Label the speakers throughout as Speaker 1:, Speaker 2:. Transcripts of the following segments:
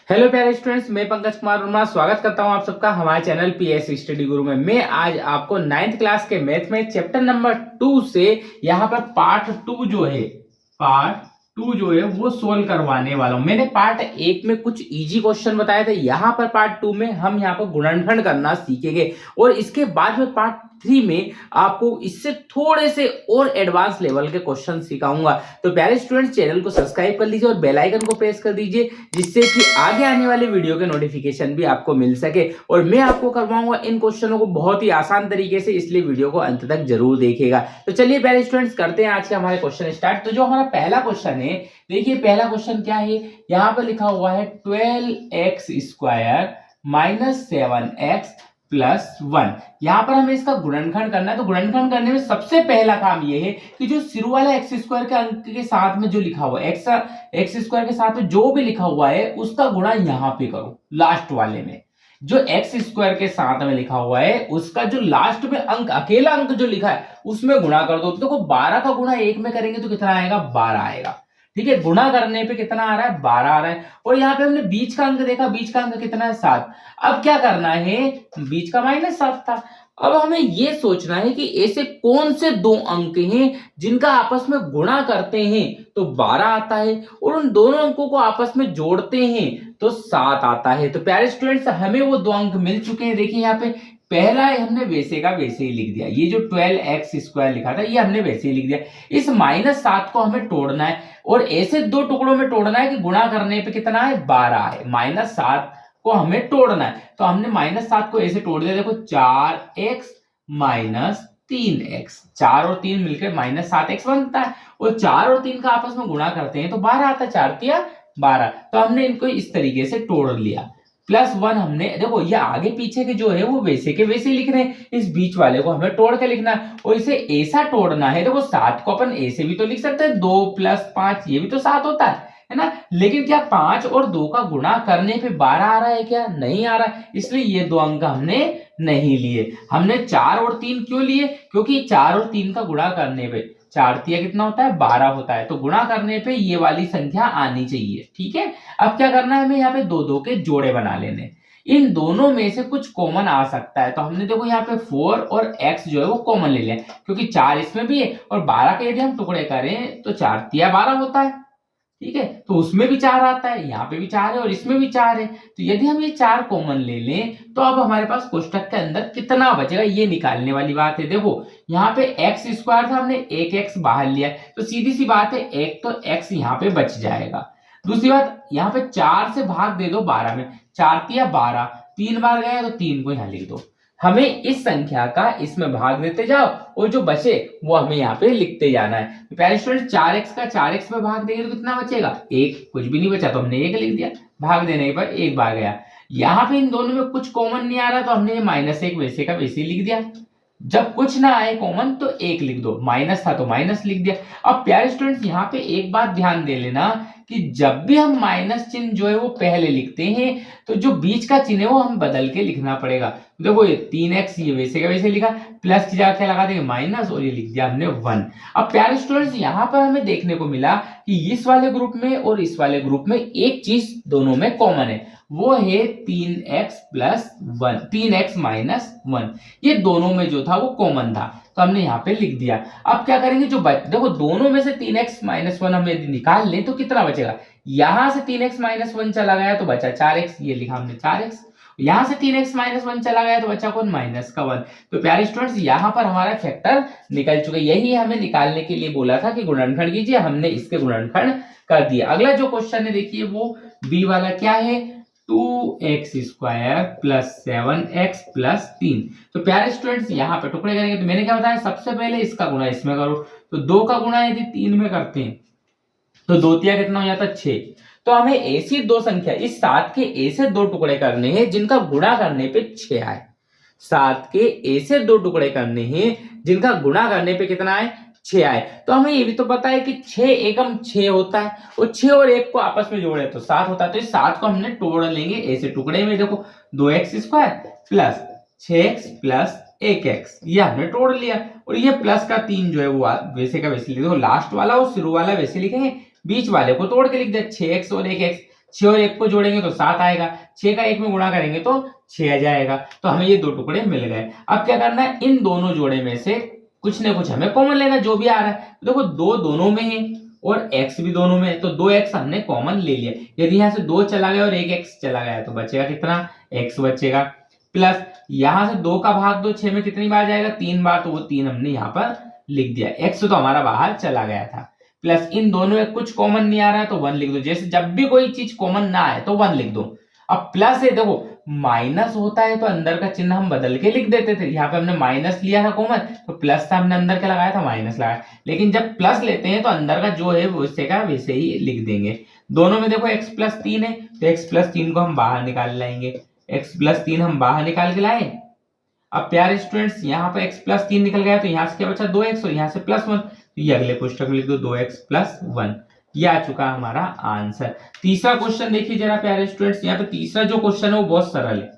Speaker 1: Hello प्यारे students, मैं पंकज कुमार वर्मा स्वागत करता हूं आप सबका हमारे चैनल पीएस स्टडी गुरु में। मैं आज आपको 9th क्लास के मैथ में चैप्टर नंबर 2 से यहां पर पार्ट 2 जो है वो सोल्व करवाने वाला हूं। मैंने पार्ट 1 में कुछ इजी क्वेश्चन बताए थे, यहां पर पार्ट 2 में हम यहां पर गुणनखंड करना सीखेंगे और इसके बाद में पार्ट 3 में आपको इससे थोड़े से और एडवांस लेवल के क्वेश्चन सिखाऊंगा। तो प्यारे स्टूडेंट्स, चैनल को सब्सक्राइब कर लीजिए और बेल आइकन को प्रेस कर दीजिए, जिससे कि आगे आने वाले वीडियो के नोटिफिकेशन भी आपको मिल सके। और मैं आपको करवाऊंगा इन क्वेश्चनों को बहुत ही आसान तरीके से, इसलिए वीडियो को अंत तक जरूर देखिएगा। तो चलिए प्यारे स्टूडेंट्स, करते हैं आज के हमारे क्वेश्चन स्टार्ट। तो जो हमारा पहला क्वेश्चन है, देखिए पहला क्वेश्चन क्या है, यहाँ पर लिखा हुआ है 12x² माइनस 7x प्लस 1। यहां पर हमें इसका गुणनखंड करना है। तो गुणनखंड करने में सबसे पहला काम यह है कि जो शुरू वाला x² के अंक के साथ में जो लिखा हुआ है, x² के साथ में जो भी लिखा हुआ है उसका गुणा यहां पे करो। लास्ट वाले में जो x² के साथ में लिखा हुआ है उसका जो लास्ट में अंक, अकेला अंक जो लिखा है उसमें गुणा कर दो। तो देखो 12 का गुणा 1 में करेंगे तो कितना आएगा, 12 आएगा। ठीक है, गुणा करने पे कितना आ रहा है, 12 आ रहा है। और यहाँ पे हमने बीच का अंक देखा, बीच का अंक कितना है, 7। अब क्या करना है, बीच का -7 था। अब हमें यह सोचना है कि ऐसे कौन से दो अंक हैं जिनका आपस में गुणा करते हैं तो 12 आता है और उन दोनों अंकों को आपस में जोड़ते हैं तो 7 आता है। तो प्यारे स्टूडेंट्स, हमें वो दो अंक मिल चुके हैं। देखिए यहाँ पे पहला हमने वैसे का वैसे ही लिख दिया, ये जो 12x² लिखा था ये हमने वैसे ही लिख दिया। इस -7 को हमें तोड़ना है और ऐसे दो टुकड़ों में तोड़ना है कि गुणा करने पे कितना है, 12 है। -7 को हमें तोड़ना है, तो हमने -7 को ऐसे तोड़ दिया। देखो 4x माइनस 3x, 4 और 3 मिलकर -7x बनता है और 4 और 3 का आपस में गुणा करते हैं तो 12 आता है, 4 तिया 12। तो हमने इनको इस तरीके से तोड़ लिया। +1 हमने, देखो ये आगे पीछे के जो है वो वैसे के वैसे लिख रहे हैं, इस बीच वाले को हमें तोड़ के लिखना है और इसे ऐसा तोड़ना है। देखो 7 को अपन ऐसे भी तो लिख सकते हैं, 2 + 5 ये भी तो 7 होता है ना। लेकिन क्या 5 और 2 का गुणा करने पे 12 आ रहा है, क्या नहीं आ रहा है, इसलिए ये दो अंक हमने नहीं लिए। हमने 4 और 3 क्यों लिए, क्योंकि 4 और 3 का गुणा करने पे 4 तिया कितना होता है, 12 होता है। तो गुणा करने पे ये वाली संख्या आनी चाहिए। ठीक है, अब क्या करना है, हमें यहाँ पे दो दो के जोड़े बना लेने। इन दोनों में से कुछ कॉमन आ सकता है, तो हमने देखो यहाँ पे 4 और x जो है वो कॉमन ले लिया, क्योंकि 4 इसमें भी है और 12 के यदि हम टुकड़े करें तो 4 तिया 12 होता है। ठीक है, तो उसमें भी 4 आता है, यहाँ पे भी 4 है और इसमें भी 4 है। तो यदि हम ये 4 कॉमन ले लें तो अब हमारे पास कोष्टक के अंदर कितना बचेगा ये निकालने वाली बात है। देखो यहाँ पे x² था, हमने एक x बाहर लिया, तो सीधी सी बात है एक तो x यहाँ पे बच जाएगा। दूसरी बात, यहाँ पे 4 से भाग दे दो 12 में, 4 तिया 12, 3 बार गया तो 3 को यहाँ लिख दो। हमें इस संख्या का इसमें भाग देते जाओ और जो बचे वो हमें यहाँ पे लिखते जाना है। तो पहले स्टूडेंट 4x का 4x में भाग देंगे तो कितना बचेगा, 1। कुछ भी नहीं बचा तो हमने 1 लिख दिया, भाग देने पर 1 बार गया। यहाँ पे इन दोनों में कुछ कॉमन नहीं आ रहा तो हमने -1 वैसे का वैसे ही लिख दिया। जब कुछ ना आए कॉमन तो 1 लिख दो, माइनस था तो माइनस लिख दिया। अब प्यारे स्टूडेंट्स, यहाँ पे एक बात ध्यान दे लेना कि जब भी हम माइनस चिन्ह जो है वो पहले लिखते हैं तो जो बीच का चिन्ह है वो हम बदल के लिखना पड़ेगा। देखो ये 3x ये वैसे का वैसे लिखा, प्लस की जगह क्या लगा देंगे, माइनस, और ये लिख दिया हमने 1। अब प्यारे स्टूडेंट्स, यहाँ पर हमें देखने को मिला कि इस वाले ग्रुप में और इस वाले ग्रुप में एक चीज दोनों में कॉमन है, वो है 3x + 1, 3x - 1। ये दोनों में जो था वो कॉमन था तो हमने यहाँ पे लिख दिया। अब क्या करेंगे, जो देखो दोनों में से 3x - 1 हम यदि निकाल लें तो कितना बचेगा, यहां से 3x - 1 चला गया तो बचा 4x, ये लिखा हमने 4x। यहां से 3x - 1 चला गया तो बचा कौन, -1। तो प्यारे स्टूडेंट्स, यहाँ पर हमारा फैक्टर निकल चुका है। यही हमें निकालने के लिए बोला था कि गुणनखंड कीजिए, हमने इसके गुणनखंड कर दिया। अगला जो क्वेश्चन है देखिए वो बी वाला क्या है, 2x² + 7x + 3। तो प्यारे स्टूडेंट्स, यहाँ पे टुकड़े करेंगे तो मैंने क्या बताया, सबसे पहले इसका गुणा इसमें करो। तो 2 का गुणा यदि 3 में करते हैं तो 2 तिया कितना हो जाता है, 6। तो हमें ऐसी दो संख्या, इस 7 के ऐसे दो टुकड़े करने हैं जिनका गुणा करने पे 6 आए। 7 के ऐसे दो टुकड़े करने हैं जिनका गुणा करने पे कितना आए, 6 आए। तो हमें ये भी तो पता है कि 6 एकम 6 होता है और 6 और 1 को आपस में जोड़े तो 7 होता है। तो इस 7 को हमने तोड़ लेंगे ऐसे टुकड़े में। देखो 2x² + 6x + 1x, ये हमने तोड़ लिया और ये प्लस का 3 जो है वो वैसे का वैसे लिख दो। लास्ट वाला और शुरू वाला वैसे लिखेंगे, बीच वाले को तोड़ के लिख दिया, 6x और 1x। 6 और 1 को जोड़ेंगे तो 7 आएगा, 6 का 1 में गुणा करेंगे तो 6 आ जाएगा। तो हमें ये 2 टुकड़े मिल गए। अब क्या करना है, इन दोनों जोड़े में से कुछ ना कुछ हमें कॉमन लेना, जो भी आ रहा है। देखो 2 दोनों में है और x भी दोनों में है, तो 2x हमने कॉमन ले लिया। यदि यहाँ से 2 चला गया और 1x चला गया तो बचेगा कितना, x बचेगा। प्लस यहाँ से 2 का भाग दो 6 में कितनी बार जाएगा, 3 बार, तो वो 3 हमने यहाँ पर लिख दिया। x तो हमारा बाहर चला गया था। प्लस इन दोनों में कुछ कॉमन नहीं आ रहा है तो 1 लिख दो। जैसे जब भी कोई चीज कॉमन ना आए तो 1 लिख दो। अब प्लस है, देखो माइनस होता है तो अंदर का चिन्ह हम बदल के लिख देते थे। यहाँ पे हमने माइनस लिया था कॉमन, तो प्लस था, हमने अंदर क्या लगाया था, माइनस लगाया। लेकिन जब प्लस लेते हैं तो अंदर का जो है वैसे का वैसे ही लिख देंगे। दोनों में देखो x प्लस 3 है, तो x प्लस 3 को हम बाहर निकाल लाएंगे। x प्लस 3 हम बाहर निकाल के लाए। अब प्यारे स्टूडेंट्स, यहाँ पे x प्लस 3 निकल गया, तो यहाँ से क्या बचा, 2x, और यहाँ से प्लस 1, तो ये अगले पुस्तक में लिख दो, 2x प्लस 1। ये आ चुका हमारा आंसर। तीसरा क्वेश्चन देखिए जरा प्यारे स्टूडेंट्स, यहाँ पे तीसरा जो क्वेश्चन है वो बहुत सरल है।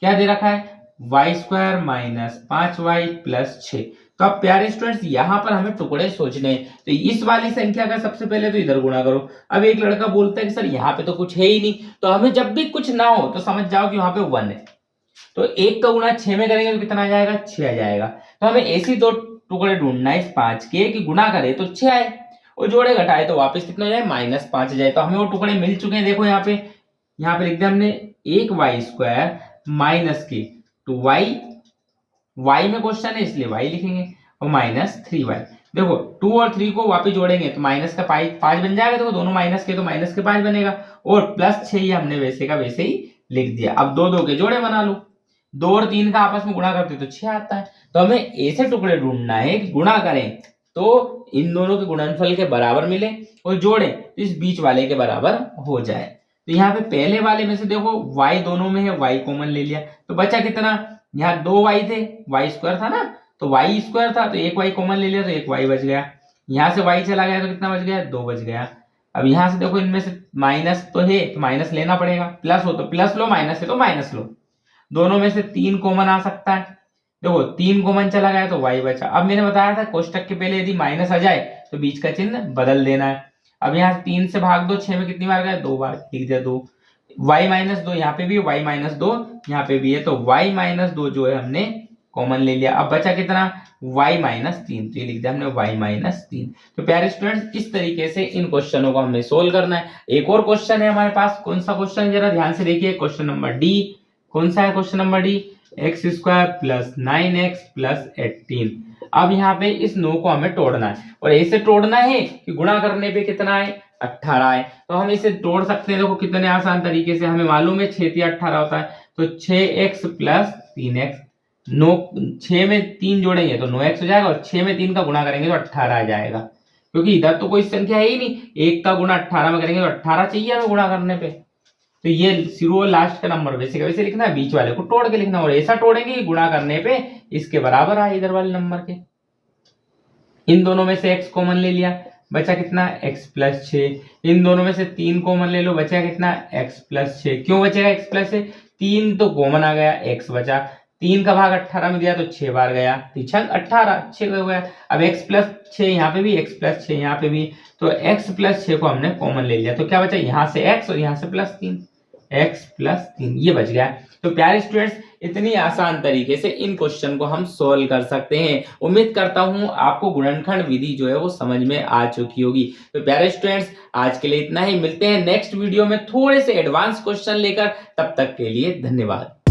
Speaker 1: क्या दे रखा है, Y square minus 5y plus 6। तो अब प्यारे स्टूडेंट्स यहाँ पर हमें टुकड़े सोचने हैं। तो इस वाली संख्या का सबसे पहले तो इधर गुणा करो। अब एक लड़का बोलता है कि सर यहाँ पे तो कुछ है ही नहीं, तो हमें जब भी कुछ ना हो तो समझ जाओ कि वहां पे 1 है। तो 1 का गुणा 6 में करेंगे तो कितना आ जाएगा, 6 आ जाएगा। तो हमें ऐसी 2 टुकड़े ढूंढना है इस 5 के कि गुणा करे तो 6 आए और जोड़े घटाए तो वापस कितना हो जाए, -5 आ जाए। तो हमें वो टुकड़े मिल चुके हैं। देखो यहाँ पे लिख दिया हमने, 1y स्क्वायर माइनस के 2y, y में क्वेश्चन है इसलिए y लिखेंगे, और -3y। देखो 2 और 3 को वापस जोड़ेंगे तो माइनस का 5 बन जाएगा। देखो दोनों माइनस के, तो माइनस के 5 बनेगा, और प्लस 6 हमने वैसे का वैसे ही लिख दिया। अब 2 के जोड़े बना लो, 2 और 3 का आपस में गुणा करते तो 6 आता है। तो हमें ऐसे टुकड़े ढूंढना है कि गुणा करें तो इन दोनों के गुणनफल के बराबर मिले, और जोड़े तो इस बीच वाले के बराबर हो जाए। तो यहाँ पे पहले वाले में से देखो y दोनों में है, y कॉमन ले लिया, तो बचा कितना, यहाँ 2y थे, y स्क्वायर था ना, तो y स्क्वायर था, तो 1y कॉमन ले लिया तो 1y बच गया। यहाँ से y चला गया तो कितना बच गया, 2 बच गया। अब यहाँ से देखो इनमें से माइनस तो है तो माइनस लेना पड़ेगा, प्लस हो तो प्लस लो, माइनस है तो माइनस लो। दोनों में से 3 कॉमन आ सकता है, देखो 3 कॉमन चला गया तो y बचा। अब मैंने बताया था कोष्टक के पहले यदि माइनस आ जाए तो बीच का चिन्ह बदल देना है। अब यहाँ 3 से भाग दो, 6 में कितनी बार गया, 2 बार, लिख दिया 2। y-2 यहाँ पे भी, y-2 यहाँ पे भी है, तो y-2 जो है हमने कॉमन ले लिया। अब बचा कितना, y-3, तो ये लिख दिया हमने y-3। तो प्यारे स्टूडेंट्स इस तरीके से इन क्वेश्चनों को हमें सोल्व करना है। एक और क्वेश्चन है हमारे पास, कौन सा क्वेश्चन जरा ध्यान से देखिए, क्वेश्चन नंबर डी। कौन सा है question number D, x square plus 9x plus 18। अब यहाँ पे इस 9 को हमें तोड़ना है, और ऐसे तोड़ना है कि गुणा करने पे कितना है, 18 है। तो हम इसे तोड़ सकते हैं, देखो कितने आसान तरीके से, हमें मालूम है 6 × 18 होता है, तो 6x प्लस 3x। 6 में 3 जोड़ेंगे तो 9x हो जाएगा, और 6 में 3 का गुणा करेंगे तो 18 आ जाएगा, क्योंकि इधर तो कोई संख्या है ही नहीं। 1 का गुणा 18 में करेंगे तो 18 चाहिए हमें गुणा करने पे। तो ये शुरू लास्ट का नंबर वैसे का वैसे लिखना है, बीच वाले को तोड़ के लिखना, और ऐसा तोड़ेंगे कि गुणा करने पे इसके बराबर आए इधर वाले नंबर के। इन दोनों में से x कॉमन ले लिया, बचा कितना, x प्लस 6। इन दोनों में से 3 कॉमन ले लो, बचा कितना, x प्लस 6। क्यों बचेगा x प्लस 6, 3 तो कॉमन आ गया, x बचा। 3 का भाग 18 में दिया तो 6 बार गया, 18 6 हो गया। अब x प्लस 6 यहाँ पे भी, x प्लस 6 यहाँ पे भी, तो x प्लस 6 को हमने कॉमन ले लिया, तो क्या बचा, यहाँ से x और यहाँ से प्लस 3, x प्लस 3 ये बच गया। तो प्यारे स्टूडेंट्स इतनी आसान तरीके से इन क्वेश्चन को हम सोल्व कर सकते हैं। उम्मीद करता हूं आपको गुणनखंड विधि जो है वो समझ में आ चुकी होगी। तो प्यारे स्टूडेंट्स आज के लिए इतना ही, मिलते हैं नेक्स्ट वीडियो में थोड़े से एडवांस क्वेश्चन लेकर, तब तक के लिए धन्यवाद।